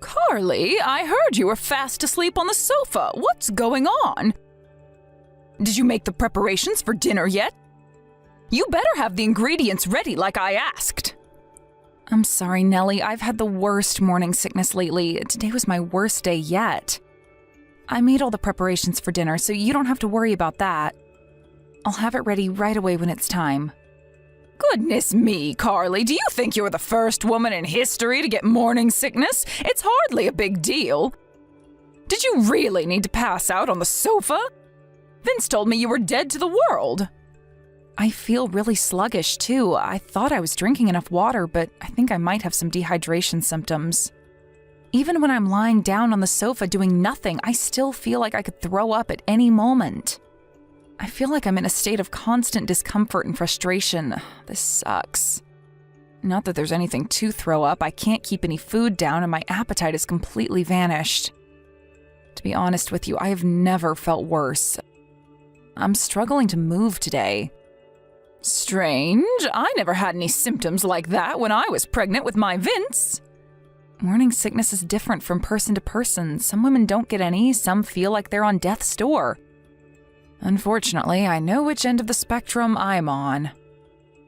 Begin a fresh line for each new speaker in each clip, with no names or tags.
Carly, I heard you were fast asleep on the sofa. What's going on? Did you make the preparations for dinner yet? You better have the ingredients ready like I asked. I'm sorry, Nellie. I've had the worst morning sickness lately. Today was my worst day yet. I made all the preparations for dinner, so you don't have to worry about that. I'll have it ready right away when it's time. Goodness me, Carly, do you think you're the first woman in history to get morning sickness? It's hardly a big deal. Did you really need to pass out on the sofa? Vince told me you were dead to the world. I feel really sluggish, too. I thought I was drinking enough water, but I think I might have some dehydration symptoms. Even when I'm lying down on the sofa doing nothing, I still feel like I could throw up at any moment. I feel like I'm in a state of constant discomfort and frustration. This sucks. Not that there's anything to throw up. I can't keep any food down and my appetite has completely vanished. To be honest with you, I have never felt worse. I'm struggling to move today. Strange. I never had any symptoms like that when I was pregnant with my Vince. Morning sickness is different from person to person. Some women don't get any, some feel like they're on death's door. Unfortunately, I know which end of the spectrum I'm on.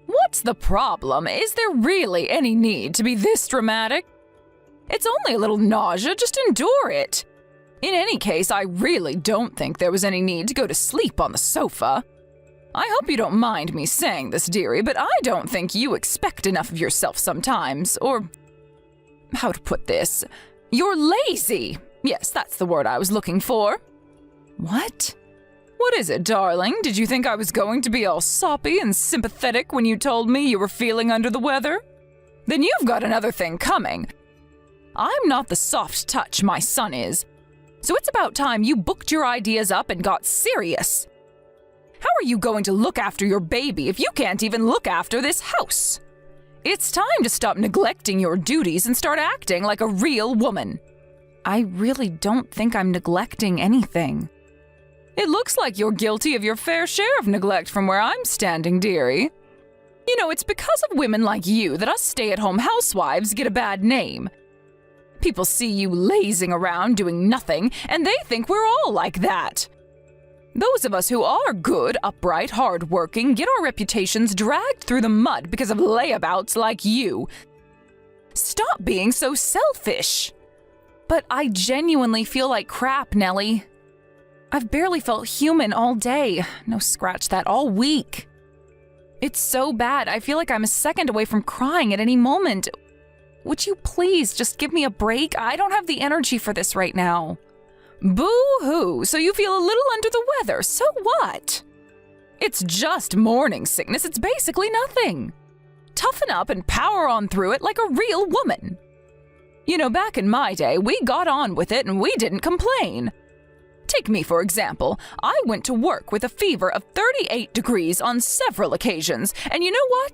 What's the problem? Is there really any need to be this dramatic? It's only a little nausea, just endure it. In any case, I really don't think there was any need to go to sleep on the sofa. I hope you don't mind me saying this, dearie, but I don't think you expect enough of yourself sometimes, or how to put this? You're lazy. Yes, that's the word I was looking for. What? What is it, darling? Did you think I was going to be all soppy and sympathetic when you told me you were feeling under the weather? Then you've got another thing coming. I'm not the soft touch my son is, so it's about time you booked your ideas up and got serious. How are you going to look after your baby if you can't even look after this house? It's time to stop neglecting your duties and start acting like a real woman. I really don't think I'm neglecting anything. It looks like you're guilty of your fair share of neglect from where I'm standing, dearie. You know, it's because of women like you that us stay-at-home housewives get a bad name. People see you lazing around doing nothing, and they think we're all like that. Those of us who are good, upright, hard-working get our reputations dragged through the mud because of layabouts like you. Stop being so selfish. But I genuinely feel like crap, Nellie. I've barely felt human all day. No, scratch that, all week. It's so bad, I feel like I'm a second away from crying at any moment. Would you please just give me a break? I don't have the energy for this right now. Boo-hoo, so you feel a little under the weather, so what? It's just morning sickness, it's basically nothing. Toughen up and power on through it like a real woman. You know, back in my day, we got on with it and we didn't complain. Take me, for example. I went to work with a fever of 38 degrees on several occasions, and you know what?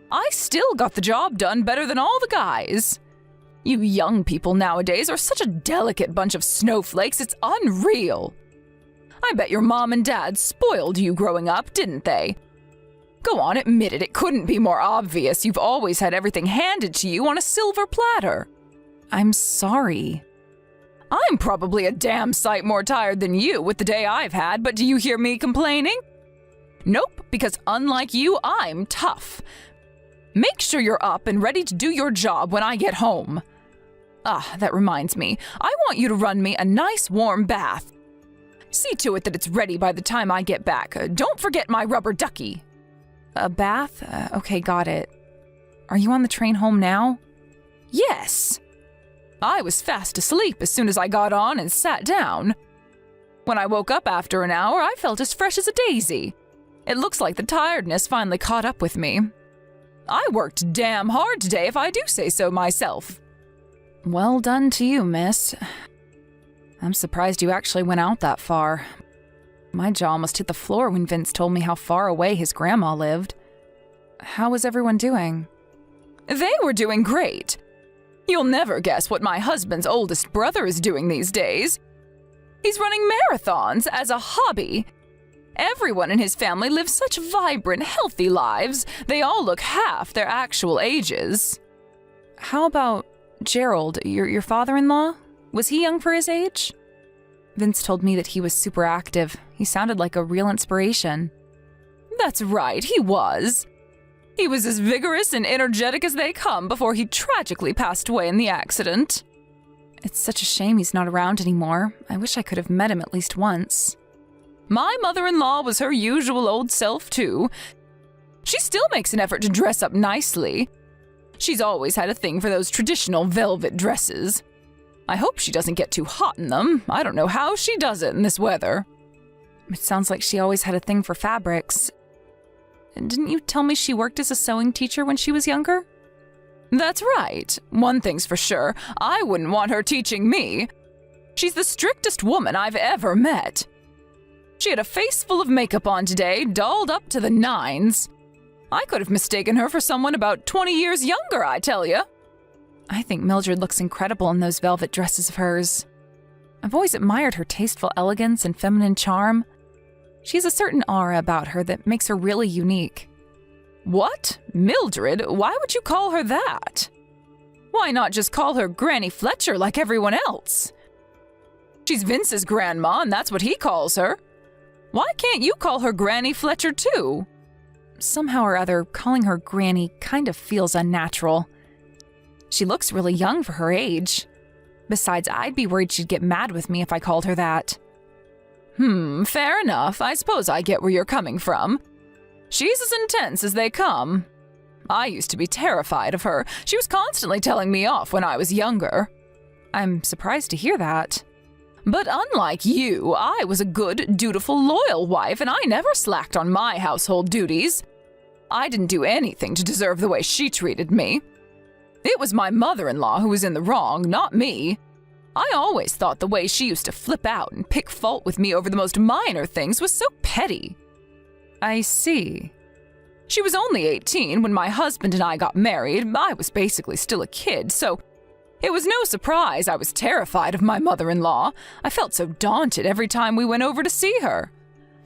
I still got the job done better than all the guys. You young people nowadays are such a delicate bunch of snowflakes, it's unreal. I bet your mom and dad spoiled you growing up, didn't they? Go on, admit it, it couldn't be more obvious you've always had everything handed to you on a silver platter. I'm sorry. I'm probably a damn sight more tired than you with the day I've had, but do you hear me complaining? Nope, because unlike you, I'm tough. Make sure you're up and ready to do your job when I get home. Ah, that reminds me. I want you to run me a nice warm bath. See to it that it's ready by the time I get back. Don't forget my rubber ducky. A bath? Okay, got it. Are you on the train home now? Yes. I was fast asleep as soon as I got on and sat down. When I woke up after an hour, I felt as fresh as a daisy. It looks like the tiredness finally caught up with me. I worked damn hard today, if I do say so myself. Well done to you, miss. I'm surprised you actually went out that far. My jaw almost hit the floor when Vince told me how far away his grandma lived. How was everyone doing? They were doing great. You'll never guess what my husband's oldest brother is doing these days. He's running marathons as a hobby. Everyone in his family lives such vibrant, healthy lives. They all look half their actual ages. How about Gerald, your father-in-law? Was he young for his age? Vince told me that he was super active. He sounded like a real inspiration. That's right, he was. He was as vigorous and energetic as they come before he tragically passed away in the accident. It's such a shame he's not around anymore. I wish I could have met him at least once. My mother-in-law was her usual old self, too. She still makes an effort to dress up nicely. She's always had a thing for those traditional velvet dresses. I hope she doesn't get too hot in them. I don't know how she does it in this weather. It sounds like she always had a thing for fabrics. Didn't you tell me she worked as a sewing teacher when she was younger? That's right. One thing's for sure, I wouldn't want her teaching me. She's the strictest woman I've ever met. She had a face full of makeup on today, dolled up to the nines. I could have mistaken her for someone about 20 years younger, I tell you. I think Mildred looks incredible in those velvet dresses of hers. I've always admired her tasteful elegance and feminine charm. She has a certain aura about her that makes her really unique. What? Mildred? Why would you call her that? Why not just call her Granny Fletcher like everyone else? She's Vince's grandma, and that's what he calls her. Why can't you call her Granny Fletcher, too? Somehow or other, calling her Granny kind of feels unnatural. She looks really young for her age. Besides, I'd be worried she'd get mad with me if I called her that. Fair enough. I suppose I get where you're coming from. She's as intense as they come. I used to be terrified of her. She was constantly telling me off when I was younger. I'm surprised to hear that. But unlike you, I was a good, dutiful, loyal wife, and I never slacked on my household duties. I didn't do anything to deserve the way she treated me. It was my mother-in-law who was in the wrong, not me. I always thought the way she used to flip out and pick fault with me over the most minor things was so petty. I see. She was only 18 when my husband and I got married. I was basically still a kid, so it was no surprise I was terrified of my mother-in-law. I felt so daunted every time we went over to see her.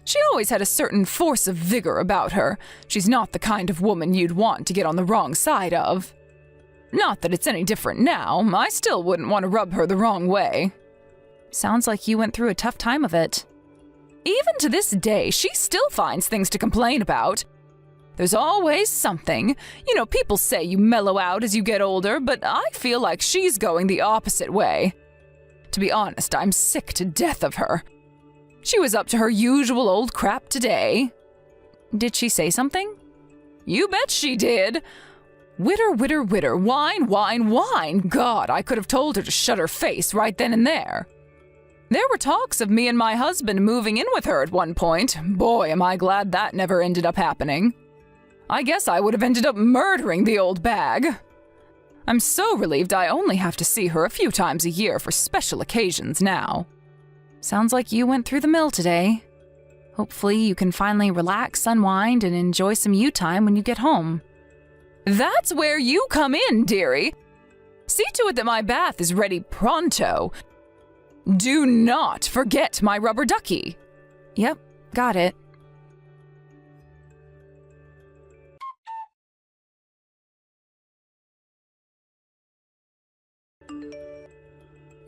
She always had a certain force of vigor about her. She's not the kind of woman you'd want to get on the wrong side of. Not that it's any different now. I still wouldn't want to rub her the wrong way. Sounds like you went through a tough time of it. Even to this day, she still finds things to complain about. There's always something. You know, people say you mellow out as you get older, but I feel like she's going the opposite way. To be honest, I'm sick to death of her. She was up to her usual old crap today. Did she say something? You bet she did. Witter, witter, witter, whine, whine, whine. God, I could have told her to shut her face right then and there. There were talks of me and my husband moving in with her at one point. Boy, am I glad that never ended up happening. I guess I would have ended up murdering the old bag. I'm so relieved I only have to see her a few times a year for special occasions now. Sounds like you went through the mill today. Hopefully you can finally relax, unwind, and enjoy some you time when you get home. That's where you come in, dearie. See to it that my bath is ready pronto. Do not forget my rubber ducky. Yep, got it.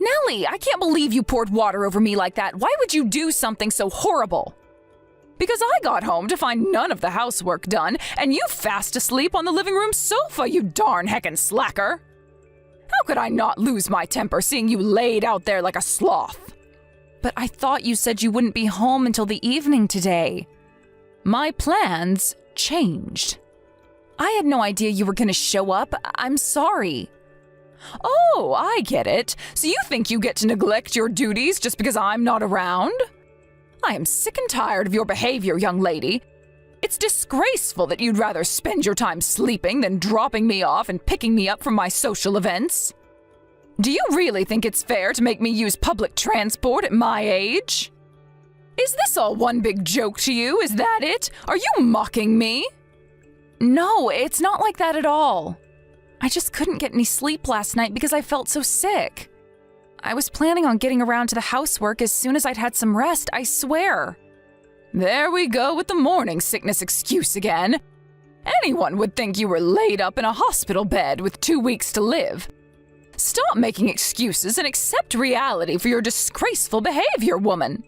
Nellie, I can't believe you poured water over me like that. Why would you do something so horrible? Because I got home to find none of the housework done, and you fast asleep on the living room sofa, you darn heckin' slacker. How could I not lose my temper seeing you laid out there like a sloth? But I thought you said you wouldn't be home until the evening today. My plans changed. I had no idea you were going to show up. I'm sorry. Oh, I get it. So you think you get to neglect your duties just because I'm not around? I am sick and tired of your behavior, young lady. It's disgraceful that you'd rather spend your time sleeping than dropping me off and picking me up from my social events. Do you really think it's fair to make me use public transport at my age? Is this all one big joke to you? Is that it? Are you mocking me? No, it's not like that at all. I just couldn't get any sleep last night because I felt so sick. I was planning on getting around to the housework as soon as I'd had some rest, I swear. There we go with the morning sickness excuse again. Anyone would think you were laid up in a hospital bed with 2 weeks to live. Stop making excuses and accept reality for your disgraceful behavior, woman.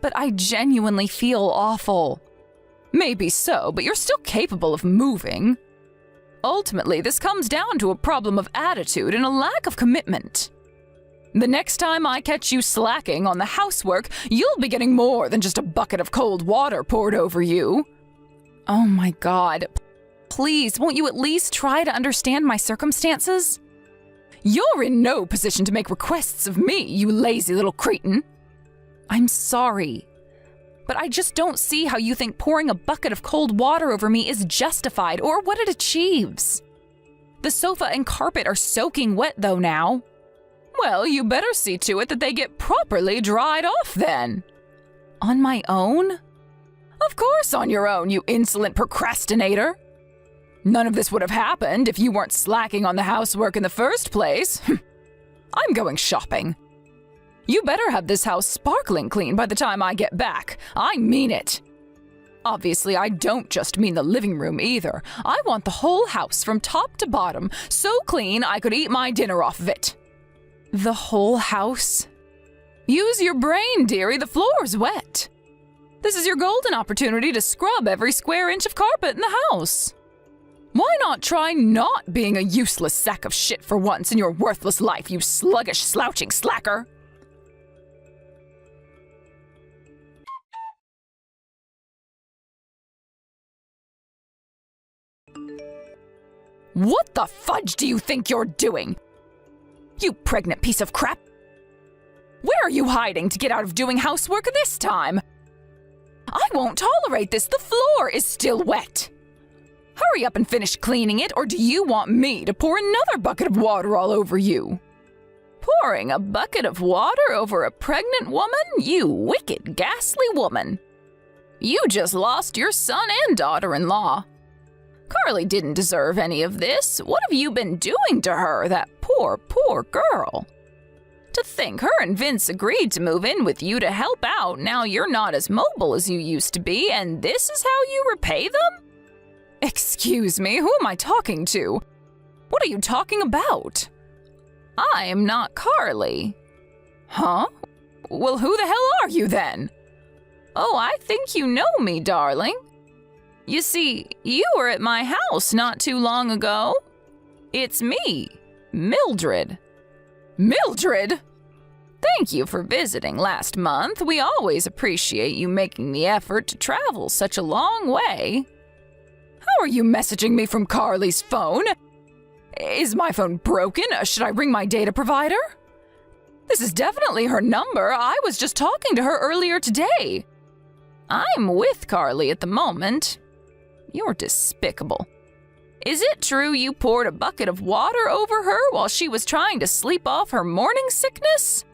But I genuinely feel awful. Maybe so, but you're still capable of moving. Ultimately, this comes down to a problem of attitude and a lack of commitment. The next time I catch you slacking on the housework, you'll be getting more than just a bucket of cold water poured over you. Oh my God. Please, won't you at least try to understand my circumstances? You're in no position to make requests of me, you lazy little cretin. I'm sorry, but I just don't see how you think pouring a bucket of cold water over me is justified or what it achieves. The sofa and carpet are soaking wet though now. Well, you better see to it that they get properly dried off then. On my own? Of course on your own, you insolent procrastinator. None of this would have happened if you weren't slacking on the housework in the first place. I'm going shopping. You better have this house sparkling clean by the time I get back. I mean it. Obviously, I don't just mean the living room either. I want the whole house from top to bottom so clean I could eat my dinner off of it. The whole house? Use your brain, dearie. The floor's wet. This is your golden opportunity to scrub every square inch of carpet in the house. Why not try not being a useless sack of shit for once in your worthless life, you sluggish, slouching slacker? What the fudge do you think you're doing? You pregnant piece of crap! Where are you hiding to get out of doing housework this time? I won't tolerate this. The floor is still wet. Hurry up and finish cleaning it, or do you want me to pour another bucket of water all over you? Pouring a bucket of water over a pregnant woman? You wicked, ghastly woman. You just lost your son and daughter-in-law. Carly didn't deserve any of this. What have you been doing to her, that poor, poor girl? To think her and Vince agreed to move in with you to help out now you're not as mobile as you used to be, and this is how you repay them? Excuse me, who am I talking to? What are you talking about? I am not Carly. Huh? Well, who the hell are you then? Oh, I think you know me, darling. You see, you were at my house not too long ago. It's me, Mildred. Mildred? Thank you for visiting last month. We always appreciate you making the effort to travel such a long way. How are you messaging me from Carly's phone? Is my phone broken? Should I ring my data provider? This is definitely her number. I was just talking to her earlier today. I'm with Carly at the moment. You're despicable. Is it true you poured a bucket of water over her while she was trying to sleep off her morning sickness?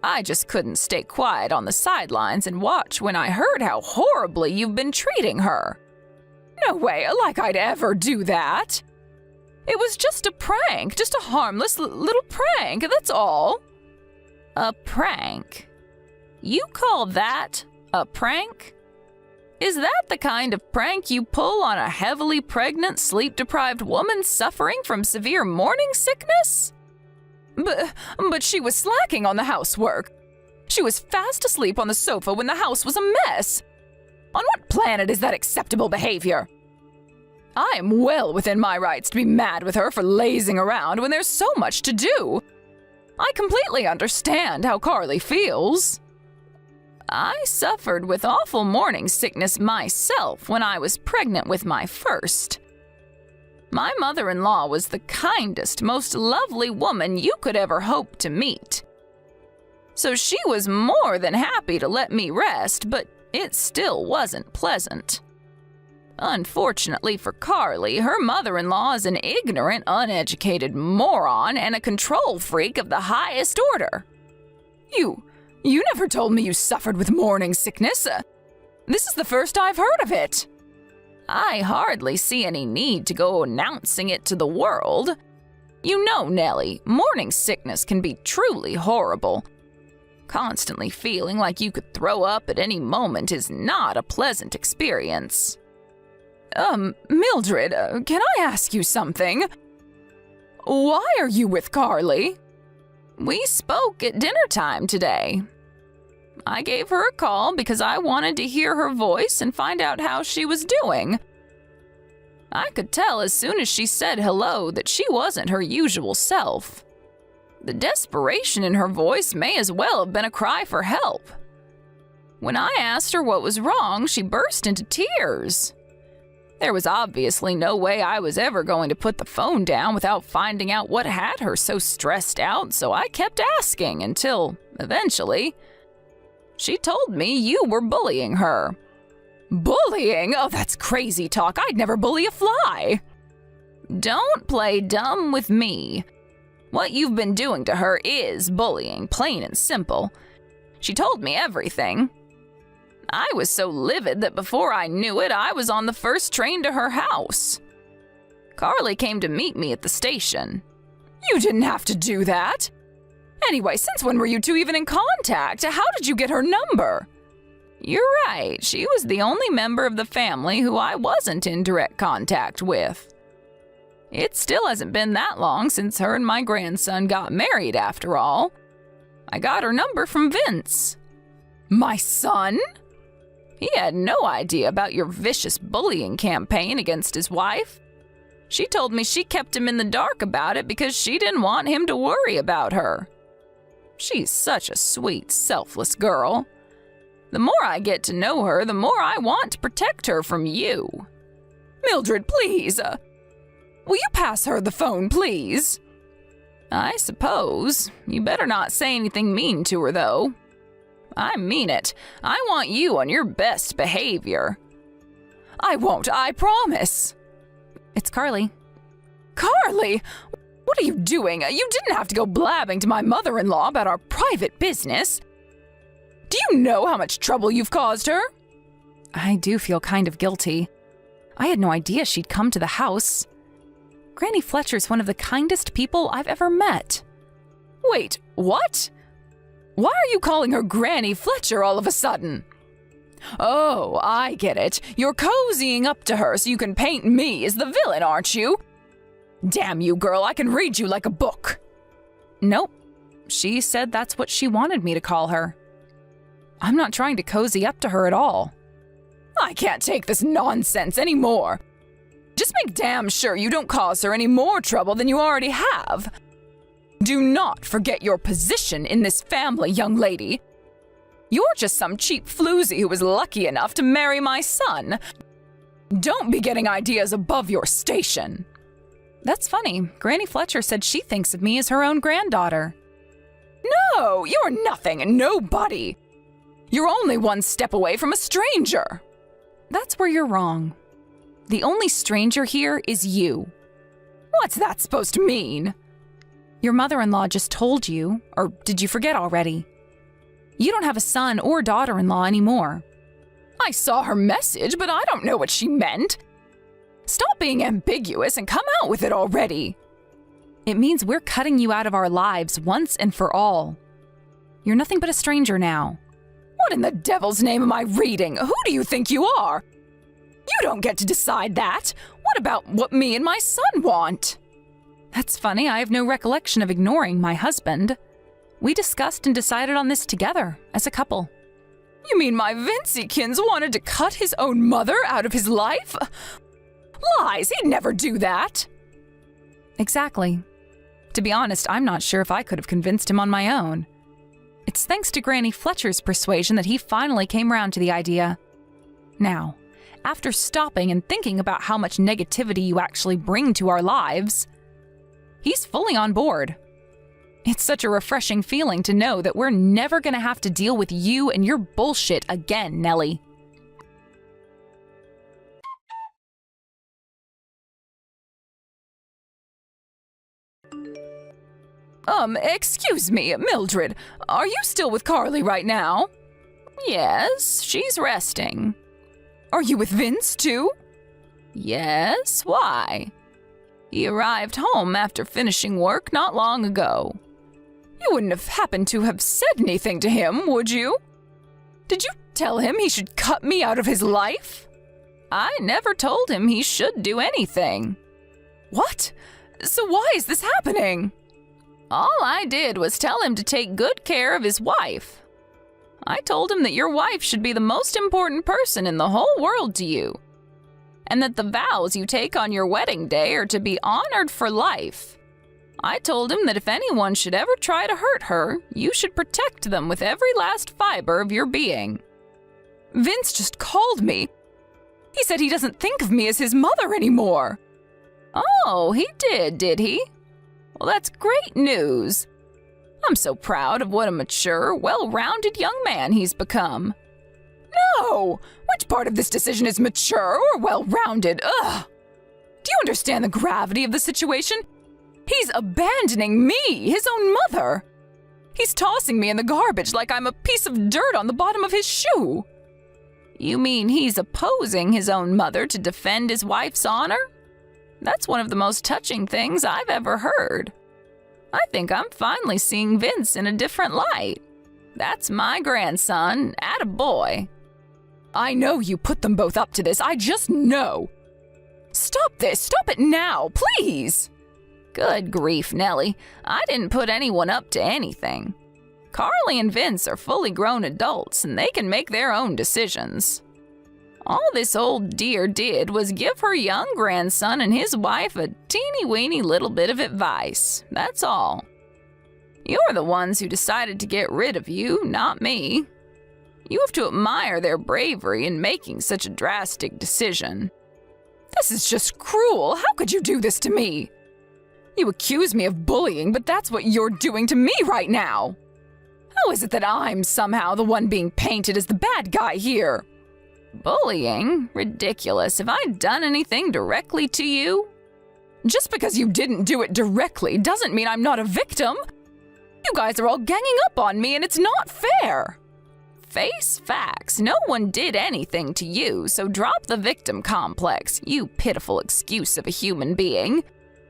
I just couldn't stay quiet on the sidelines and watch when I heard how horribly you've been treating her. No way, like I'd ever do that. It was just a prank, just a harmless little prank, that's all. A prank? You call that a prank? Is that the kind of prank you pull on a heavily pregnant, sleep-deprived woman suffering from severe morning sickness? But she was slacking on the housework. She was fast asleep on the sofa when the house was a mess. On what planet is that acceptable behavior? I am well within my rights to be mad with her for lazing around when there's so much to do. I completely understand how Carly feels. I suffered with awful morning sickness myself when I was pregnant with my first. My mother-in-law was the kindest, most lovely woman you could ever hope to meet. So she was more than happy to let me rest, but it still wasn't pleasant. Unfortunately for Carly, her mother-in-law is an ignorant, uneducated moron and a control freak of the highest order. You never told me you suffered with morning sickness. This is the first I've heard of it. I hardly see any need to go announcing it to the world. You know, Nellie, morning sickness can be truly horrible. Constantly feeling like you could throw up at any moment is not a pleasant experience. Mildred, can I ask you something? Why are you with Carly? We spoke at dinner time today. I gave her a call because I wanted to hear her voice and find out how she was doing. I could tell as soon as she said hello that she wasn't her usual self. The desperation in her voice may as well have been a cry for help. When I asked her what was wrong, she burst into tears. There was obviously no way I was ever going to put the phone down without finding out what had her so stressed out, so I kept asking until, eventually, she told me you were bullying her. Bullying? Oh, that's crazy talk. I'd never bully a fly. Don't play dumb with me. What you've been doing to her is bullying, plain and simple. She told me everything. I was so livid that before I knew it, I was on the first train to her house. Carly came to meet me at the station. You didn't have to do that. Anyway, since when were you two even in contact? How did you get her number? You're right, she was the only member of the family who I wasn't in direct contact with. It still hasn't been that long since her and my grandson got married, after all. I got her number from Vince. My son? He had no idea about your vicious bullying campaign against his wife. She told me she kept him in the dark about it because she didn't want him to worry about her. She's such a sweet, selfless girl. The more I get to know her, the more I want to protect her from you. Mildred, please. Will you pass her the phone, please? I suppose. You better not say anything mean to her, though. I mean it. I want you on your best behavior. I won't, I promise. It's Carly. Carly? What are you doing? You didn't have to go blabbing to my mother-in-law about our private business. Do you know how much trouble you've caused her? I do feel kind of guilty. I had no idea she'd come to the house. Granny Fletcher's one of the kindest people I've ever met. Wait, what? Why are you calling her Granny Fletcher all of a sudden? Oh, I get it. You're cozying up to her so you can paint me as the villain, aren't you? Damn you, girl, I can read you like a book. Nope. She said that's what she wanted me to call her. I'm not trying to cozy up to her at all. I can't take this nonsense anymore. Just make damn sure you don't cause her any more trouble than you already have. Do not forget your position in this family, young lady. You're just some cheap floozy who was lucky enough to marry my son. Don't be getting ideas above your station. That's funny. Granny Fletcher said she thinks of me as her own granddaughter. No, you're nothing, nobody. You're only one step away from a stranger. That's where you're wrong. The only stranger here is you. What's that supposed to mean? Your mother-in-law just told you, or did you forget already? You don't have a son or daughter-in-law anymore. I saw her message, but I don't know what she meant. Stop being ambiguous and come out with it already. It means we're cutting you out of our lives once and for all. You're nothing but a stranger now. What in the devil's name am I reading? Who do you think you are? You don't get to decide that. What about what me and my son want? That's funny. I have no recollection of ignoring my husband. We discussed and decided on this together, as a couple. You mean my Vinciekins wanted to cut his own mother out of his life? Lies, he'd never do that. Exactly. To be honest, I'm not sure if I could have convinced him on my own. It's thanks to Granny Fletcher's persuasion that he finally came around to the idea. Now, after stopping and thinking about how much negativity you actually bring to our lives, he's fully on board. It's such a refreshing feeling to know that we're never going to have to deal with you and your bullshit again, Nellie. Excuse me, Mildred, are you still with Carly right now? Yes, she's resting. Are you with Vince, too? Yes, why? He arrived home after finishing work not long ago. You wouldn't have happened to have said anything to him, would you? Did you tell him he should cut me out of his life? I never told him he should do anything. What? So why is this happening? All I did was tell him to take good care of his wife. I told him that your wife should be the most important person in the whole world to you, and that the vows you take on your wedding day are to be honored for life. I told him that if anyone should ever try to hurt her, you should protect them with every last fiber of your being. Vince just called me. He said he doesn't think of me as his mother anymore. Oh, he did he? Well, that's great news. I'm so proud of what a mature, well-rounded young man he's become. No! Which part of this decision is mature or well-rounded? Ugh! Do you understand the gravity of the situation? He's abandoning me, his own mother. He's tossing me in the garbage like I'm a piece of dirt on the bottom of his shoe. You mean he's opposing his own mother to defend his wife's honor? That's one of the most touching things I've ever heard. I think I'm finally seeing Vince in a different light. That's my grandson, attaboy. I know you put them both up to this, I just know. Stop this, stop it now, please. Good grief, Nellie. I didn't put anyone up to anything. Carly and Vince are fully grown adults, and they can make their own decisions. All this old dear did was give her young grandson and his wife a teeny-weeny little bit of advice. That's all. You're the ones who decided to get rid of you, not me. You have to admire their bravery in making such a drastic decision. This is just cruel. How could you do this to me? You accuse me of bullying, but that's what you're doing to me right now. How is it that I'm somehow the one being painted as the bad guy here? Bullying? Ridiculous. Have I done anything directly to you? Just because you didn't do it directly doesn't mean I'm not a victim. You guys are all ganging up on me and it's not fair. Face facts. No one did anything to you, so drop the victim complex, you pitiful excuse of a human being.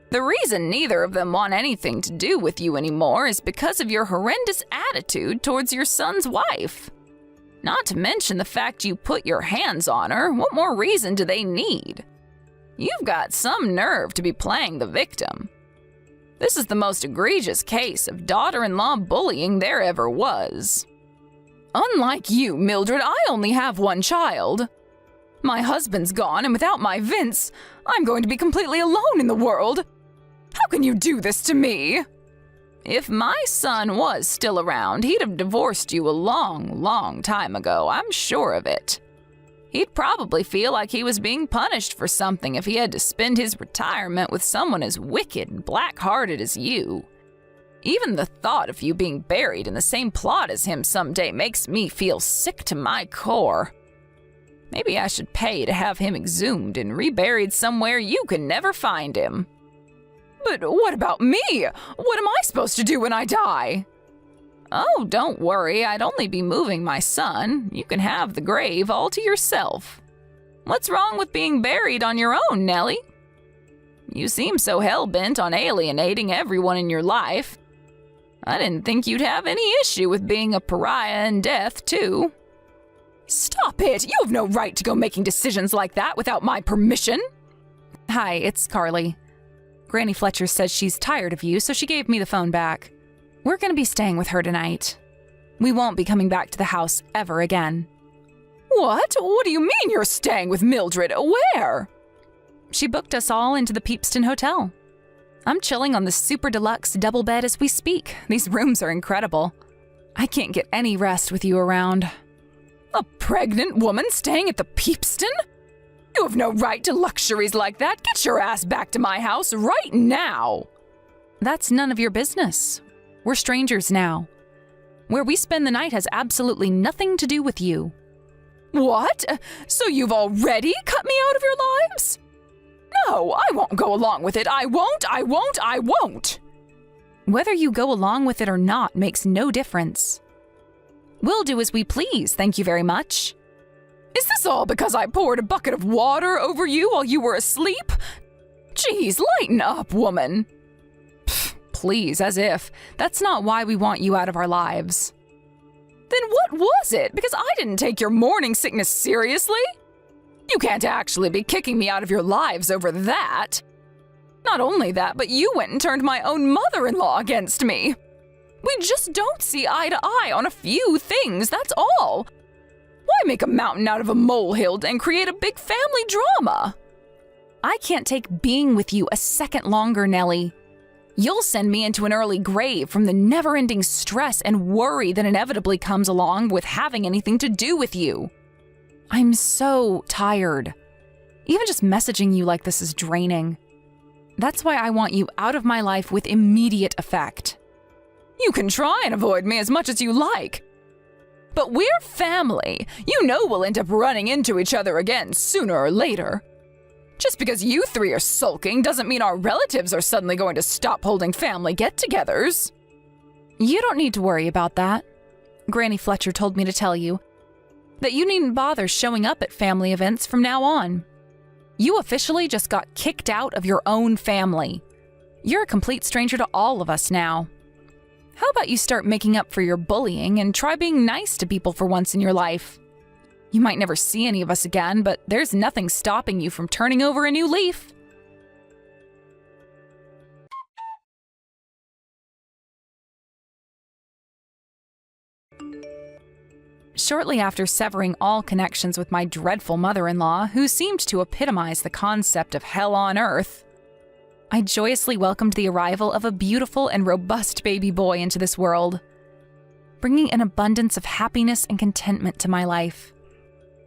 The reason neither of them want anything to do with you anymore is because of your horrendous attitude towards your son's wife. Not to mention the fact you put your hands on her. What more reason do they need? You've got some nerve to be playing the victim. This is the most egregious case of daughter-in-law bullying there ever was. Unlike you, Mildred, I only have one child. My husband's gone, and without my Vince, I'm going to be completely alone in the world. How can you do this to me? If my son was still around, he'd have divorced you a long, long time ago, I'm sure of it. He'd probably feel like he was being punished for something if he had to spend his retirement with someone as wicked and black-hearted as you. Even the thought of you being buried in the same plot as him someday makes me feel sick to my core. Maybe I should pay to have him exhumed and reburied somewhere you can never find him. But what about me? What am I supposed to do when I die? Oh, don't worry, I'd only be moving my son. You can have the grave all to yourself. What's wrong with being buried on your own, Nellie? You seem so hell-bent on alienating everyone in your life. I didn't think you'd have any issue with being a pariah in death, too. Stop it! You have no right to go making decisions like that without my permission. Hi, it's Carly. Granny Fletcher says she's tired of you, so she gave me the phone back. We're going to be staying with her tonight. We won't be coming back to the house ever again. What? What do you mean you're staying with Mildred? Where? She booked us all into the Peepston Hotel. I'm chilling on the super deluxe double bed as we speak. These rooms are incredible. I can't get any rest with you around. A pregnant woman staying at the Peepston? You have no right to luxuries like that. Get your ass back to my house right now. That's none of your business. We're strangers now. Where we spend the night has absolutely nothing to do with you. What? So you've already cut me out of your lives? No, I won't go along with it. I won't. Whether you go along with it or not makes no difference. We'll do as we please, thank you very much. Is this all because I poured a bucket of water over you while you were asleep? Geez, lighten up, woman. Pfft, please, as if. That's not why we want you out of our lives. Then what was it? Because I didn't take your morning sickness seriously? You can't actually be kicking me out of your lives over that. Not only that, but you went and turned my own mother-in-law against me. We just don't see eye to eye on a few things, that's all. Why make a mountain out of a molehill and create a big family drama? I can't take being with you a second longer, Nellie. You'll send me into an early grave from the never-ending stress and worry that inevitably comes along with having anything to do with you. I'm so tired. Even just messaging you like this is draining. That's why I want you out of my life with immediate effect. You can try and avoid me as much as you like. But we're family. You know we'll end up running into each other again sooner or later. Just because you three are sulking doesn't mean our relatives are suddenly going to stop holding family get-togethers. You don't need to worry about that. Granny Fletcher told me to tell you that you needn't bother showing up at family events from now on. You officially just got kicked out of your own family. You're a complete stranger to all of us now. How about you start making up for your bullying and try being nice to people for once in your life? You might never see any of us again, but there's nothing stopping you from turning over a new leaf. Shortly after severing all connections with my dreadful mother-in-law, who seemed to epitomize the concept of hell on earth, I joyously welcomed the arrival of a beautiful and robust baby boy into this world, bringing an abundance of happiness and contentment to my life.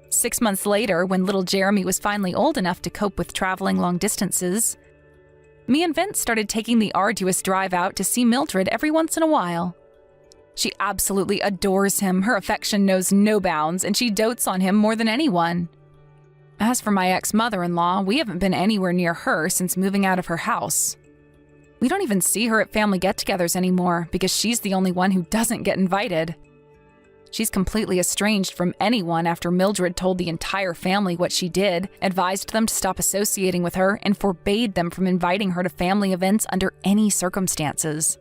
6 months later, when little Jeremy was finally old enough to cope with traveling long distances, me and Vince started taking the arduous drive out to see Mildred every once in a while. She absolutely adores him, her affection knows no bounds, and she dotes on him more than anyone. As for my ex-mother-in-law, we haven't been anywhere near her since moving out of her house. We don't even see her at family get-togethers anymore because she's the only one who doesn't get invited. She's completely estranged from anyone after Mildred told the entire family what she did, advised them to stop associating with her, and forbade them from inviting her to family events under any circumstances.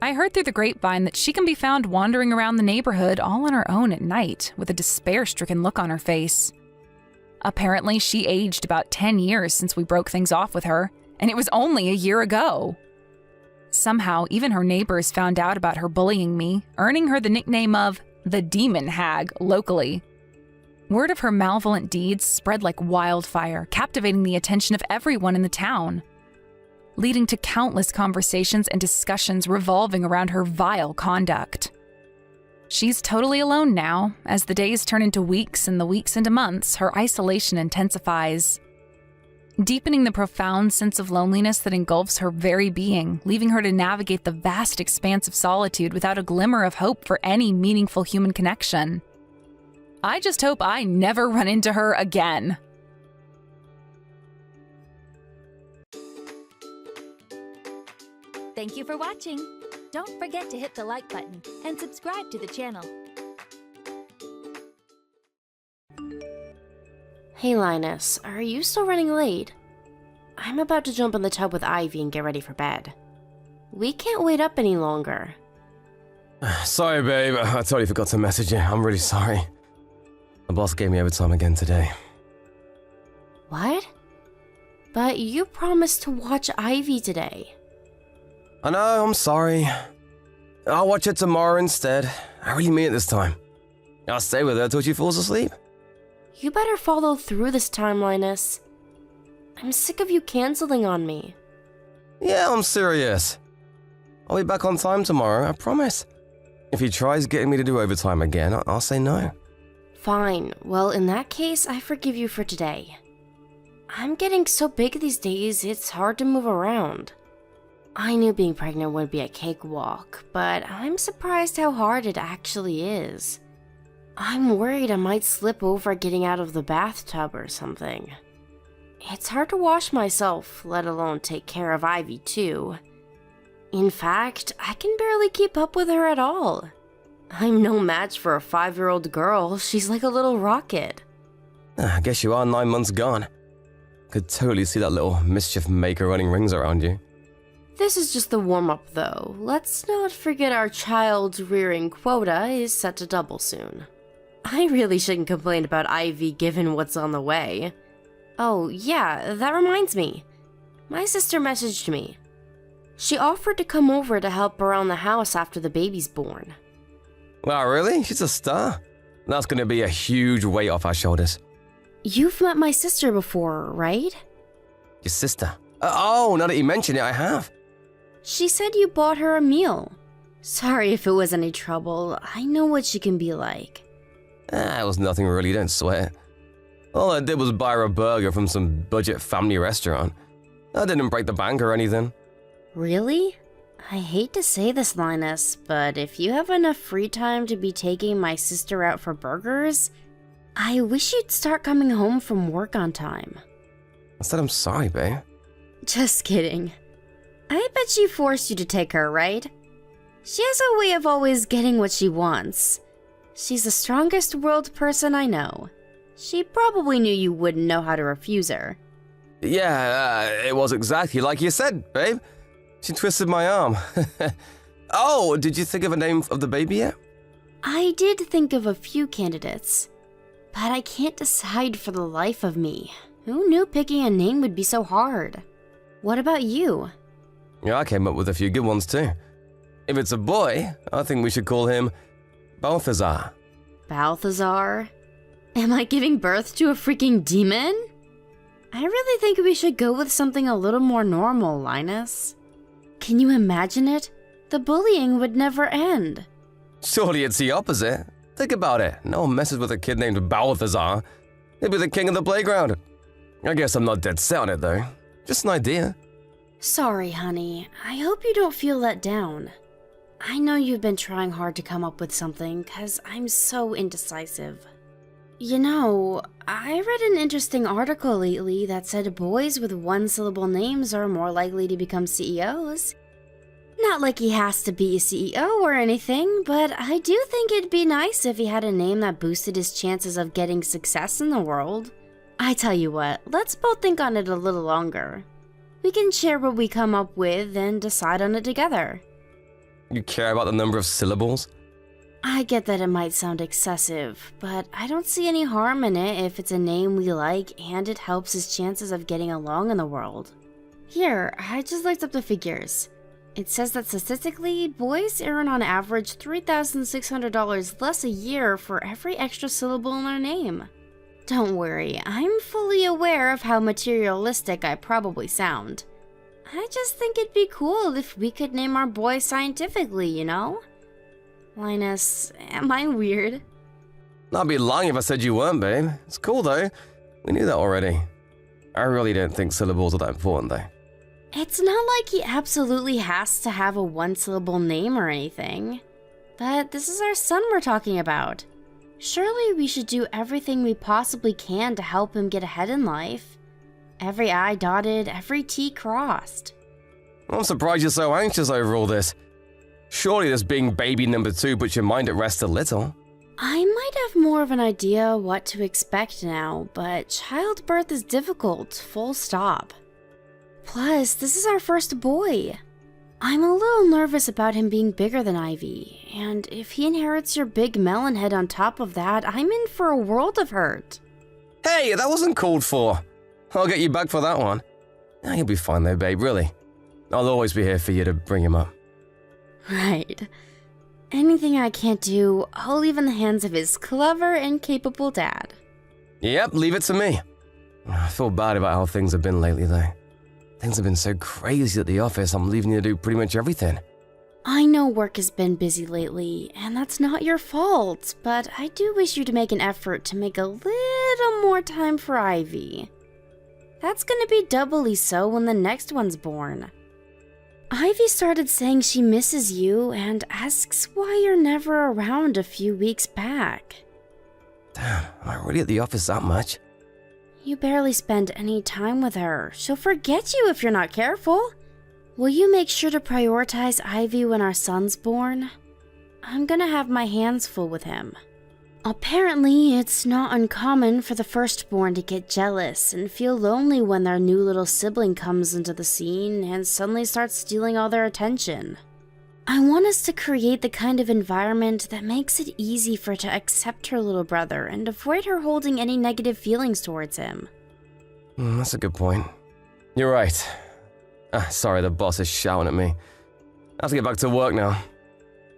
I heard through the grapevine that she can be found wandering around the neighborhood all on her own at night with a despair-stricken look on her face. Apparently, she aged about 10 years since we broke things off with her, and it was only a year ago. Somehow, even her neighbors found out about her bullying me, earning her the nickname of the Demon Hag locally. Word of her malevolent deeds spread like wildfire, captivating the attention of everyone in the town, leading to countless conversations and discussions revolving around her vile conduct. She's totally alone now. As the days turn into weeks and the weeks into months, her isolation intensifies, deepening the profound sense of loneliness that engulfs her very being, leaving her to navigate the vast expanse of solitude without a glimmer of hope for any meaningful human connection. I just hope I never run into her again.
Thank you for watching. Don't forget to hit the like button and subscribe to the channel.
Hey Linus, are you still running late? I'm about to jump in the tub with Ivy and get ready for bed. We can't wait up any longer.
Sorry, babe. I totally forgot to message you. I'm really sorry. The boss gave me overtime again today.
What? But you promised to watch Ivy today.
I know, I'm sorry. I'll watch it tomorrow instead. I really mean it this time. I'll stay with her till she falls asleep.
You better follow through this time, Linus. I'm sick of you canceling on me.
Yeah, I'm serious. I'll be back on time tomorrow, I promise. If he tries getting me to do overtime again, I'll say no.
Fine. Well, in that case, I forgive you for today. I'm getting so big these days, it's hard to move around. I knew being pregnant would be a cakewalk, but I'm surprised how hard it actually is. I'm worried I might slip over getting out of the bathtub or something. It's hard to wash myself, let alone take care of Ivy too. In fact, I can barely keep up with her at all. I'm no match for a 5-year-old girl, she's like a little rocket.
I guess you are 9 months gone. Could totally see that little mischief maker running rings around you.
This is just the warm-up though. Let's not forget our child-rearing quota is set to double soon. I really shouldn't complain about Ivy given what's on the way. Oh yeah, that reminds me. My sister messaged me. She offered to come over to help around the house after the baby's born.
Wow, really? She's a star. That's going to be a huge weight off our shoulders.
You've met my sister before, right?
Your sister? Oh, now that you mention it, I have.
She said you bought her a meal. Sorry if it was any trouble. I know what she can be like.
It was nothing really, don't sweat. All I did was buy her a burger from some budget family restaurant. I didn't break the bank or anything.
Really? I hate to say this, Linus, but if you have enough free time to be taking my sister out for burgers, I wish you'd start coming home from work on time.
I said I'm sorry, babe.
Just kidding. I bet she forced you to take her, right? She has a way of always getting what she wants. She's the strongest world person I know. She probably knew you wouldn't know how to refuse her.
Yeah, it was exactly like you said, babe. She twisted my arm. Oh, did you think of a name of the baby yet?
I did think of a few candidates, but I can't decide for the life of me. Who knew picking a name would be so hard? What about you?
Yeah, I came up with a few good ones too. If it's a boy, I think we should call him Balthazar.
Balthazar? Am I giving birth to a freaking demon? I really think we should go with something a little more normal, Linus. Can you imagine it? The bullying would never end.
Surely it's the opposite. Think about it. No one messes with a kid named Balthazar. He'd be the king of the playground. I guess I'm not dead set on it though. Just an idea.
Sorry, honey. I hope you don't feel let down. I know you've been trying hard to come up with something, 'cause I'm so indecisive. You know, I read an interesting article lately that said boys with one-syllable names are more likely to become CEOs. Not like he has to be a CEO or anything, but I do think it'd be nice if he had a name that boosted his chances of getting success in the world. I tell you what, let's both think on it a little longer. We can share what we come up with and decide on it together.
You care about the number of syllables?
I get that it might sound excessive, but I don't see any harm in it if it's a name we like and it helps his chances of getting along in the world. Here, I just looked up the figures. It says that statistically, boys earn on average $3,600 less a year for every extra syllable in their name. Don't worry, I'm fully aware of how materialistic I probably sound. I just think it'd be cool if we could name our boy scientifically, you know? Linus, am I weird?
I'd be lying if I said you weren't, babe. It's cool though. We knew that already. I really don't think syllables are that important though.
It's not like he absolutely has to have a one-syllable name or anything. But this is our son we're talking about. Surely we should do everything we possibly can to help him get ahead in life. Every I dotted, every T crossed.
I'm surprised you're so anxious over all this. Surely this being baby number 2 puts your mind at rest a little.
I might have more of an idea what to expect now, but childbirth is difficult, full stop. Plus, this is our first boy. I'm a little nervous about him being bigger than Ivy, and if he inherits your big melon head on top of that, I'm in for a world of hurt.
Hey, that wasn't called for. I'll get you back for that one. You'll be fine though, babe, really. I'll always be here for you to bring him up.
Right. Anything I can't do, I'll leave in the hands of his clever and capable dad.
Yep, leave it to me. I feel bad about how things have been lately though. Things have been so crazy at the office, I'm leaving you to do pretty much everything.
I know work has been busy lately, and that's not your fault, but I do wish you to make an effort to make a little more time for Ivy. That's gonna be doubly so when the next one's born. Ivy started saying she misses you and asks why you're never around a few weeks back.
Damn, am I really at the office that much?
You barely spend any time with her. She'll forget you if you're not careful. Will you make sure to prioritize Ivy when our son's born? I'm gonna have my hands full with him. Apparently, it's not uncommon for the firstborn to get jealous and feel lonely when their new little sibling comes into the scene and suddenly starts stealing all their attention. I want us to create the kind of environment that makes it easy for her to accept her little brother and avoid her holding any negative feelings towards him.
That's a good point. You're right. Sorry, the boss is shouting at me. I have to get back to work now.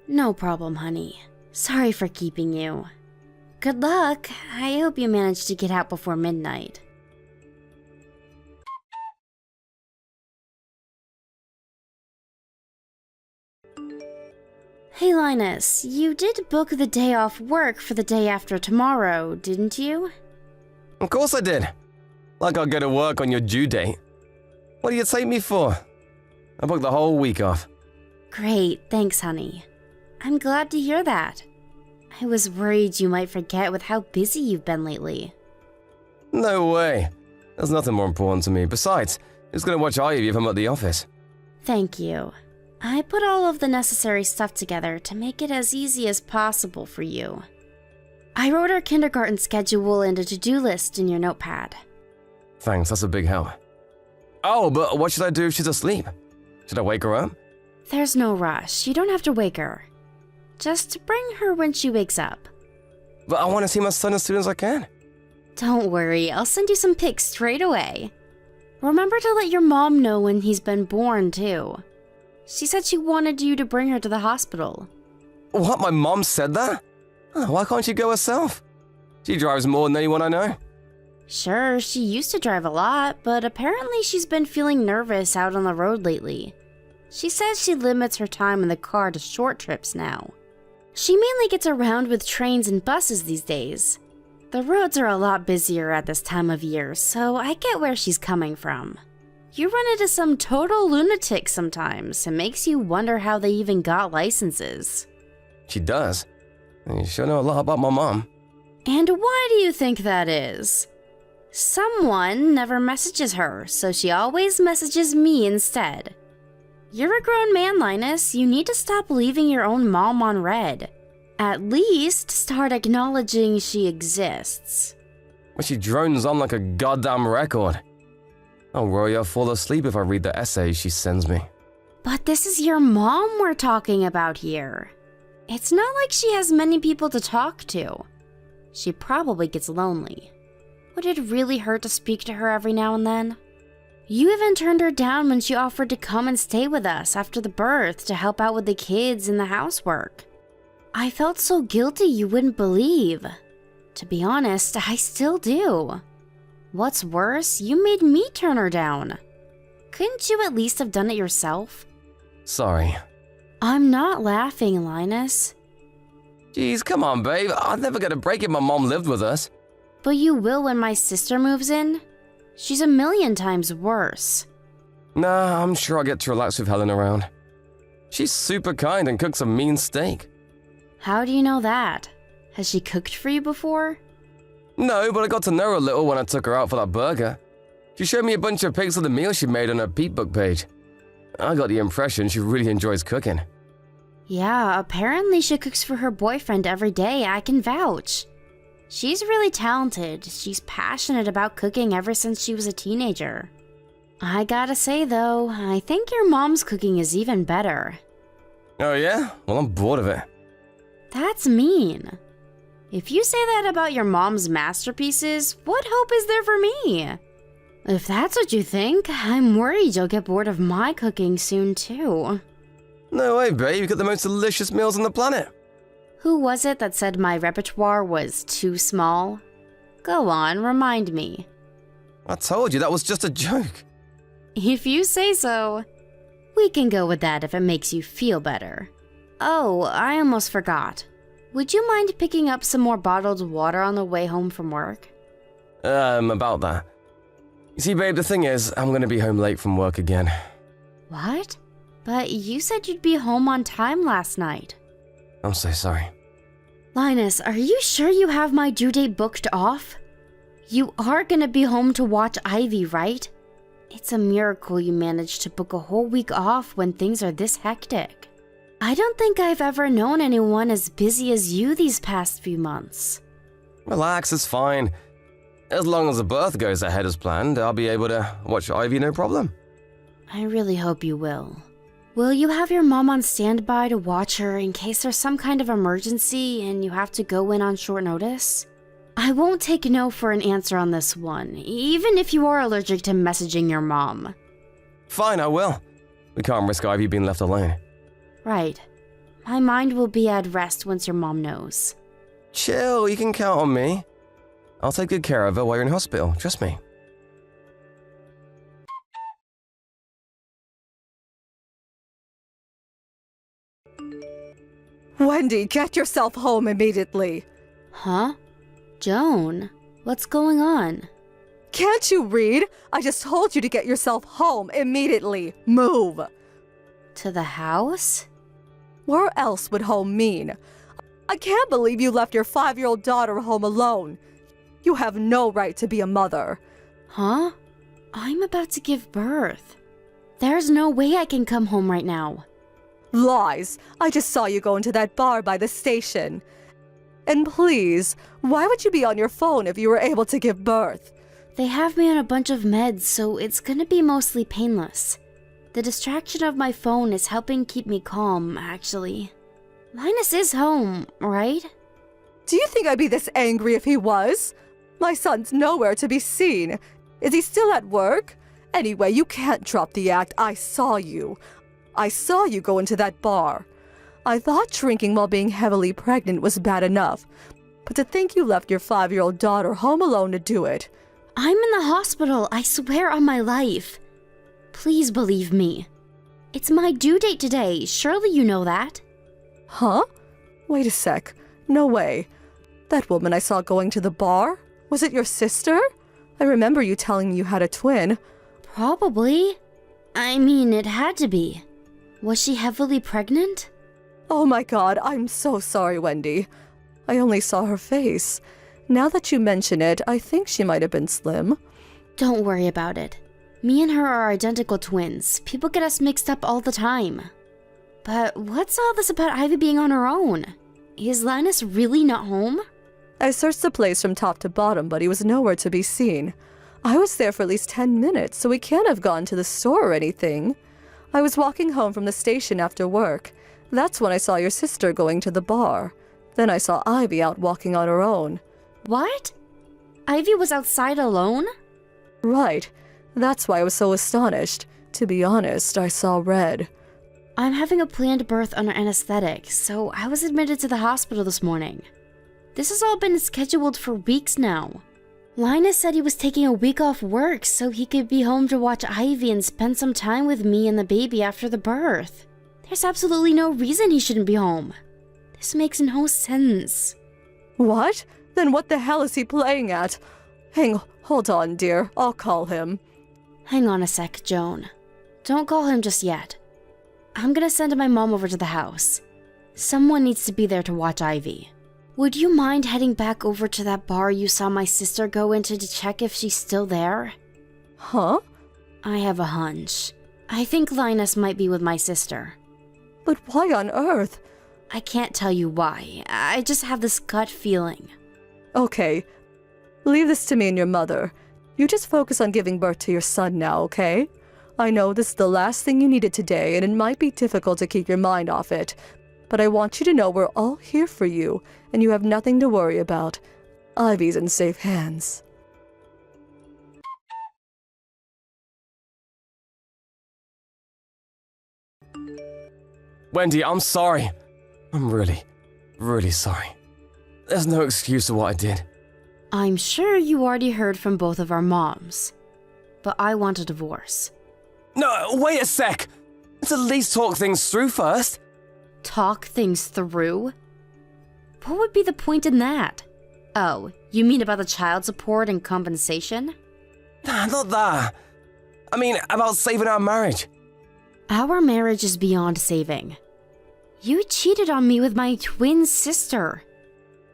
No problem, honey. Sorry for keeping you. Good luck. I hope you manage to get out before midnight. Hey Linus, you did book the day off work for the day after tomorrow, didn't you?
Of course I did. Like I'll go to work on your due date. What do you take me for? I booked the whole week off.
Great, thanks honey. I'm glad to hear that. I was worried you might forget with how busy you've been lately.
No way. There's nothing more important to me. Besides, who's gonna watch Ivy if I'm at the office?
Thank you. I put all of the necessary stuff together to make it as easy as possible for you. I wrote our kindergarten schedule and a to-do list in your notepad.
Thanks, that's a big help. Oh, but what should I do if she's asleep? Should I wake her up?
There's no rush. You don't have to wake her. Just bring her when she wakes up.
But I want to see my son as soon as I can.
Don't worry, I'll send you some pics straight away. Remember to let your mom know when he's been born, too. She said she wanted you to bring her to the hospital.
What, my mom said that? Oh, why can't she go herself? She drives more than anyone I know.
Sure, she used to drive a lot, but apparently she's been feeling nervous out on the road lately. She says she limits her time in the car to short trips now. She mainly gets around with trains and buses these days. The roads are a lot busier at this time of year, so I get where she's coming from. You run into some total lunatics sometimes. It makes you wonder how they even got licenses.
She does. You sure know a lot about my mom.
And why do you think that is? Someone never messages her, so she always messages me instead. You're a grown man, Linus. You need to stop leaving your own mom on red. At least start acknowledging she exists.
But she drones on like a goddamn record. I'll worry I'll fall asleep if I read the essays she sends me.
But this is your mom we're talking about here. It's not like she has many people to talk to. She probably gets lonely. Would it really hurt to speak to her every now and then? You even turned her down when she offered to come and stay with us after the birth to help out with the kids and the housework. I felt so guilty you wouldn't believe. To be honest, I still do. What's worse, you made me turn her down. Couldn't you at least have done it yourself?
Sorry.
I'm not laughing, Linus.
Jeez, come on, babe. I'd never get a break if my mom lived with us.
But you will when my sister moves in. She's a million times worse.
Nah, I'm sure I'll get to relax with Helen around. She's super kind and cooks a mean steak.
How do you know that? Has she cooked for you before?
No, but I got to know her a little when I took her out for that burger. She showed me a bunch of pics of the meal she made on her Peatbook page. I got the impression she really enjoys cooking.
Yeah, apparently she cooks for her boyfriend every day, I can vouch. She's really talented. She's passionate about cooking ever since she was a teenager. I gotta say though, I think your mom's cooking is even better.
Oh yeah? Well, I'm bored of it.
That's mean. If you say that about your mom's masterpieces, what hope is there for me? If that's what you think, I'm worried you'll get bored of my cooking soon too.
No way, babe. You got the most delicious meals on the planet.
Who was it that said my repertoire was too small? Go on, remind me.
I told you that was just a joke.
If you say so. We can go with that if it makes you feel better. Oh, I almost forgot. Would you mind picking up some more bottled water on the way home from work?
About that. You see, babe, the thing is, I'm gonna be home late from work again.
What? But you said you'd be home on time last night.
I'm so sorry.
Linus, are you sure you have my due date booked off? You are gonna be home to watch Ivy, right? It's a miracle you managed to book a whole week off when things are this hectic. I don't think I've ever known anyone as busy as you these past few months.
Relax, it's fine. As long as the birth goes ahead as planned, I'll be able to watch Ivy no problem.
I really hope you will. Will you have your mom on standby to watch her in case there's some kind of emergency and you have to go in on short notice? I won't take no for an answer on this one, even if you are allergic to messaging your mom.
Fine, I will. We can't risk Ivy being left alone.
Right. My mind will be at rest once your mom knows.
Chill, you can count on me. I'll take good care of her while you're in hospital, trust me.
Wendy, get yourself home immediately.
Huh? Joan, what's going on?
Can't you read? I just told you to get yourself home immediately. Move.
To the house?
Where else would home mean? I can't believe you left your 5-year-old daughter home alone. You have no right to be a mother.
Huh? I'm about to give birth. There's no way I can come home right now.
Lies. I just saw you go into that bar by the station. And please, why would you be on your phone if you were able to give birth?
They have me on a bunch of meds, so it's gonna be mostly painless. The distraction of my phone is helping keep me calm, actually. Linus is home, right?
Do you think I'd be this angry if he was? My son's nowhere to be seen. Is he still at work? Anyway, you can't drop the act. I saw you. I saw you go into that bar. I thought drinking while being heavily pregnant was bad enough, but to think you left your 5-year-old daughter home alone to do it.
I'm in the hospital, I swear on my life. Please believe me. It's my due date today, surely you know that.
Huh? Wait a sec. No way. That woman I saw going to the bar? Was it your sister? I remember you telling me you had a twin.
Probably. I mean, it had to be. Was she heavily pregnant?
Oh my god, I'm so sorry, Wendy. I only saw her face. Now that you mention it, I think she might have been slim.
Don't worry about it. Me and her are identical twins. People get us mixed up all the time. But what's all this about Ivy being on her own? Is Linus really not home?
I searched the place from top to bottom, but he was nowhere to be seen. I was there for at least 10 minutes, so he can't have gone to the store or anything. I was walking home from the station after work. That's when I saw your sister going to the bar. Then I saw Ivy out walking on her own.
What? Ivy was outside alone?
Right. That's why I was so astonished. To be honest, I saw red.
I'm having a planned birth under anesthetic, so I was admitted to the hospital this morning. This has all been scheduled for weeks now. Linus said he was taking a week off work so he could be home to watch Ivy and spend some time with me and the baby after the birth. There's absolutely no reason he shouldn't be home. This makes no sense.
What? Then what the hell is he playing at? Hold on, dear. I'll call him.
Hang on a sec, Joan. Don't call him just yet. I'm gonna send my mom over to the house. Someone needs to be there to watch Ivy. Would you mind heading back over to that bar you saw my sister go into to check if she's still there?
Huh?
I have a hunch. I think Linus might be with my sister.
But why on earth?
I can't tell you why. I just have this gut feeling.
Okay. Leave this to me and your mother. You just focus on giving birth to your son now, okay? I know this is the last thing you needed today, and it might be difficult to keep your mind off it. But I want you to know we're all here for you, and you have nothing to worry about. Ivy's in safe hands.
Wendy, I'm sorry. I'm really, really sorry. There's no excuse for what I did.
I'm sure you already heard from both of our moms. But I want a divorce.
No, wait a sec! Let's at least talk things through first.
Talk things through? What would be the point in that? Oh, you mean about the child support and compensation?
Nah, not that. I mean, about saving our marriage.
Our marriage is beyond saving. You cheated on me with my twin sister.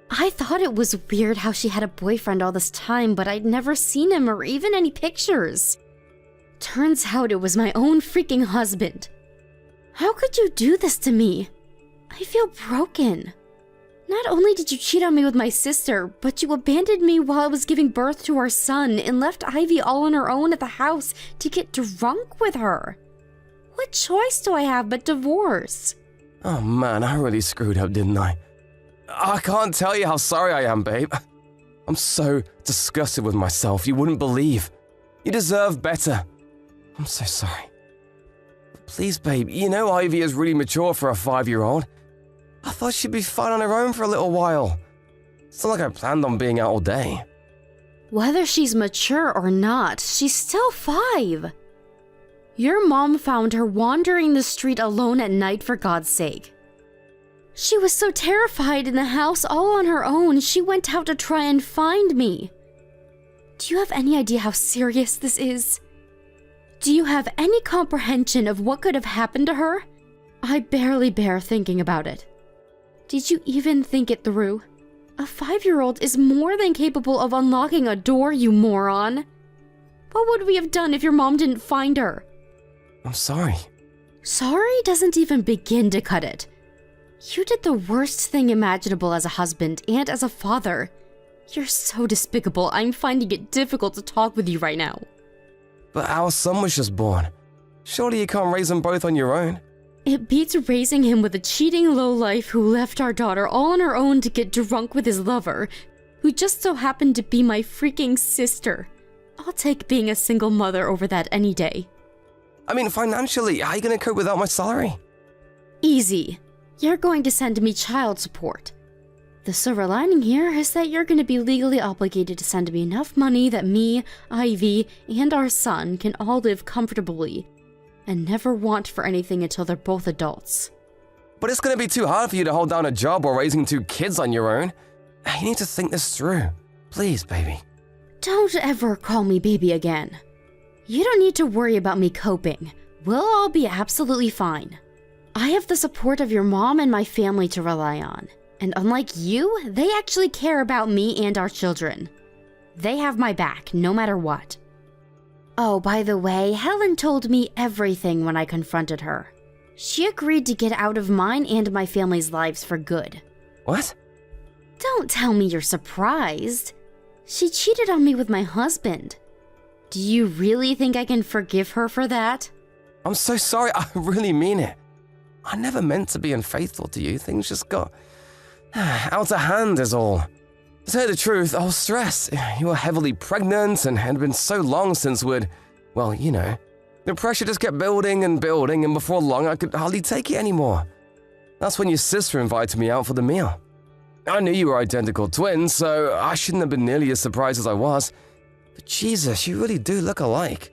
I thought it was weird how she had a boyfriend all this time, but I'd never seen him or even any pictures. Turns out it was my own freaking husband. How could you do this to me? I feel broken. Not only did you cheat on me with my sister, but you abandoned me while I was giving birth to our son and left Ivy all on her own at the house to get drunk with her. What choice do I have but divorce?
Oh man, I really screwed up, didn't I? I can't tell you how sorry I am, babe. I'm so disgusted with myself, you wouldn't believe. You deserve better. I'm so sorry. Please, babe, you know Ivy is really mature for a 5-year-old. I thought she'd be fine on her own for a little while. It's not like I planned on being out all day.
Whether she's mature or not, she's still 5. Your mom found her wandering the street alone at night, for God's sake. She was so terrified in the house all on her own, she went out to try and find me. Do you have any idea how serious this is? Do you have any comprehension of what could have happened to her? I barely bear thinking about it. Did you even think it through? A 5-year-old is more than capable of unlocking a door, you moron. What would we have done if your mom didn't find her?
I'm sorry.
Sorry doesn't even begin to cut it. You did the worst thing imaginable as a husband and as a father. You're so despicable, I'm finding it difficult to talk with you right now.
But our son was just born. Surely you can't raise them both on your own.
It beats raising him with a cheating lowlife who left our daughter all on her own to get drunk with his lover, who just so happened to be my freaking sister. I'll take being a single mother over that any day.
I mean, financially, how are you going to cope without my salary?
Easy. You're going to send me child support. The silver lining here is that you're going to be legally obligated to send me enough money that me, Ivy, and our son can all live comfortably and never want for anything until they're both adults.
But it's going to be too hard for you to hold down a job while raising 2 kids on your own. You need to think this through. Please, baby.
Don't ever call me baby again. You don't need to worry about me coping. We'll all be absolutely fine. I have the support of your mom and my family to rely on. And unlike you, they actually care about me and our children. They have my back, no matter what. Oh, by the way, Helen told me everything when I confronted her. She agreed to get out of mine and my family's lives for good.
What?
Don't tell me you're surprised. She cheated on me with my husband. Do you really think I can forgive her for that?
I'm so sorry, I really mean it. I never meant to be unfaithful to you. Things just got out of hand is all. To tell you the truth, I was stressed. You were heavily pregnant and had been so long since we'd, well, you know. The pressure just kept building, and before long I could hardly take it anymore. That's when your sister invited me out for the meal. I knew you were identical twins, so I shouldn't have been nearly as surprised as I was. But Jesus, you really do look alike.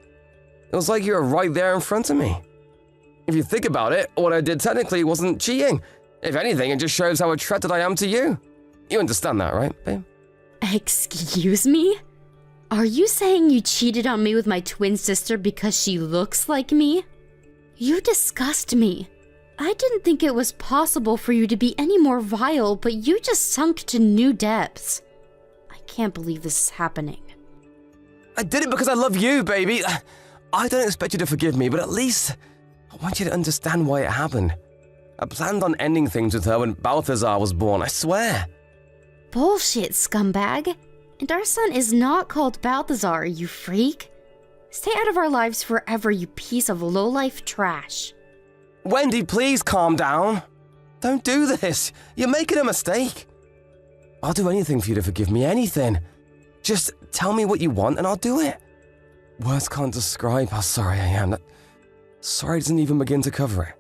It was like you were right there in front of me. If you think about it, what I did technically wasn't cheating. If anything, it just shows how attracted I am to you. You understand that, right, babe?
Excuse me? Are you saying you cheated on me with my twin sister because she looks like me? You disgust me. I didn't think it was possible for you to be any more vile, but you just sunk to new depths. I can't believe this is happening.
I did it because I love you, baby. I don't expect you to forgive me, but at least I want you to understand why it happened. I planned on ending things with her when Balthazar was born, I swear.
Bullshit, scumbag. And our son is not called Balthazar, you freak. Stay out of our lives forever, you piece of low-life trash.
Wendy, please calm down. Don't do this. You're making a mistake. I'll do anything for you to forgive me, anything. Just tell me what you want and I'll do it. Words can't describe how sorry I am. Sorry doesn't even begin to cover it.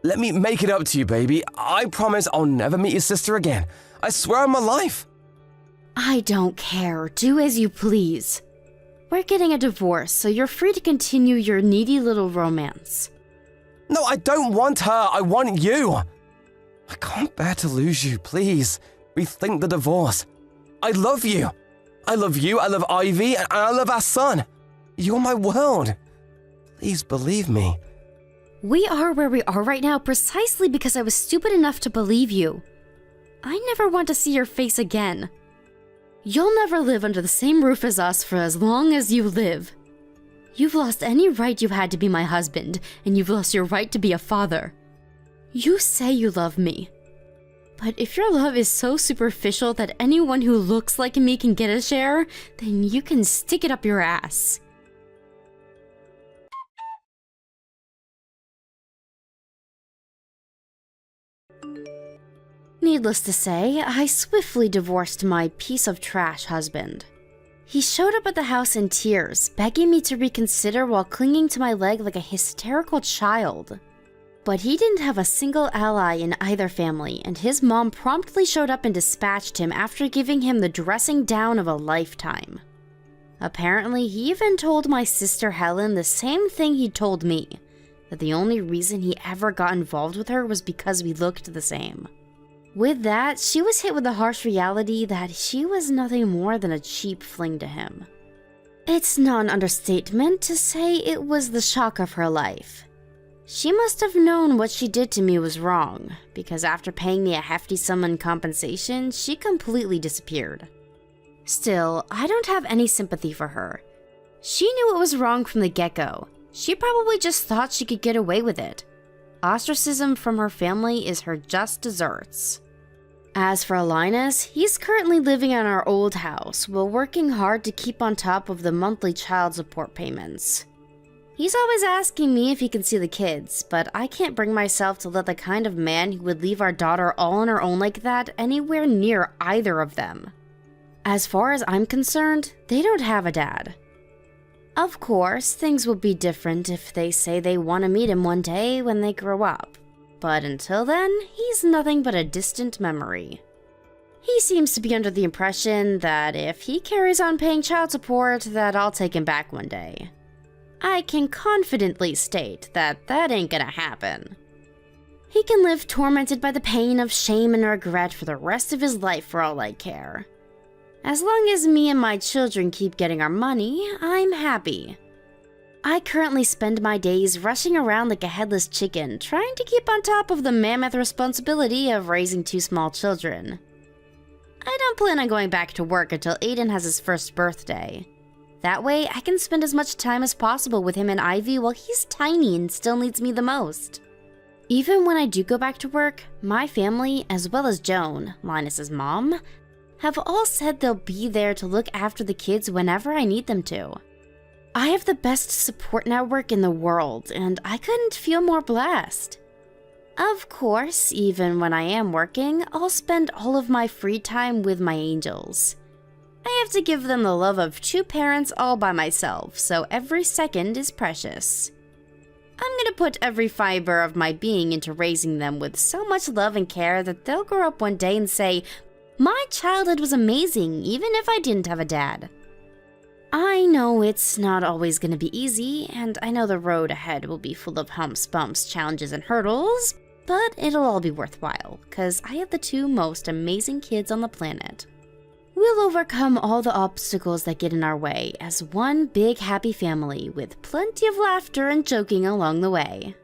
Let me make it up to you, baby. I promise I'll never meet your sister again. I swear on my life.
I don't care. Do as you please. We're getting a divorce, so you're free to continue your needy little romance.
No, I don't want her. I want you. I can't bear to lose you. Please, rethink the divorce. I love you. I love you, I love Ivy, and I love our son. You're my world. Please believe me.
We are where we are right now precisely because I was stupid enough to believe you. I never want to see your face again. You'll never live under the same roof as us for as long as you live. You've lost any right you had to be my husband, and you've lost your right to be a father. You say you love me. But if your love is so superficial that anyone who looks like me can get a share, then you can stick it up your ass. Needless to say, I swiftly divorced my piece of trash husband. He showed up at the house in tears, begging me to reconsider while clinging to my leg like a hysterical child. But he didn't have a single ally in either family, and his mom promptly showed up and dispatched him after giving him the dressing down of a lifetime. Apparently, he even told my sister Helen the same thing he told me, that the only reason he ever got involved with her was because we looked the same. With that, she was hit with the harsh reality that she was nothing more than a cheap fling to him. It's not an understatement to say it was the shock of her life. She must have known what she did to me was wrong, because after paying me a hefty sum in compensation, she completely disappeared. Still, I don't have any sympathy for her. She knew it was wrong from the get-go. She probably just thought she could get away with it. Ostracism from her family is her just desserts. As for Linus, he's currently living in our old house while working hard to keep on top of the monthly child support payments. He's always asking me if he can see the kids, but I can't bring myself to let the kind of man who would leave our daughter all on her own like that anywhere near either of them. As far as I'm concerned, they don't have a dad. Of course, things will be different if they say they want to meet him one day when they grow up. But until then, he's nothing but a distant memory. He seems to be under the impression that if he carries on paying child support, that I'll take him back one day. I can confidently state that that ain't gonna happen. He can live tormented by the pain of shame and regret for the rest of his life for all I care. As long as me and my children keep getting our money, I'm happy. I currently spend my days rushing around like a headless chicken, trying to keep on top of the mammoth responsibility of raising 2 small children. I don't plan on going back to work until Aiden has his first birthday. That way, I can spend as much time as possible with him and Ivy while he's tiny and still needs me the most. Even when I do go back to work, my family, as well as Joan, Linus's mom, have all said they'll be there to look after the kids whenever I need them to. I have the best support network in the world, and I couldn't feel more blessed. Of course, even when I am working, I'll spend all of my free time with my angels. I have to give them the love of 2 parents all by myself, so every second is precious. I'm gonna put every fiber of my being into raising them with so much love and care that they'll grow up one day and say, "My childhood was amazing, even if I didn't have a dad." I know it's not always gonna be easy, and I know the road ahead will be full of humps, bumps, challenges, and hurdles, but it'll all be worthwhile, because I have the 2 most amazing kids on the planet. We'll overcome all the obstacles that get in our way as one big happy family with plenty of laughter and joking along the way.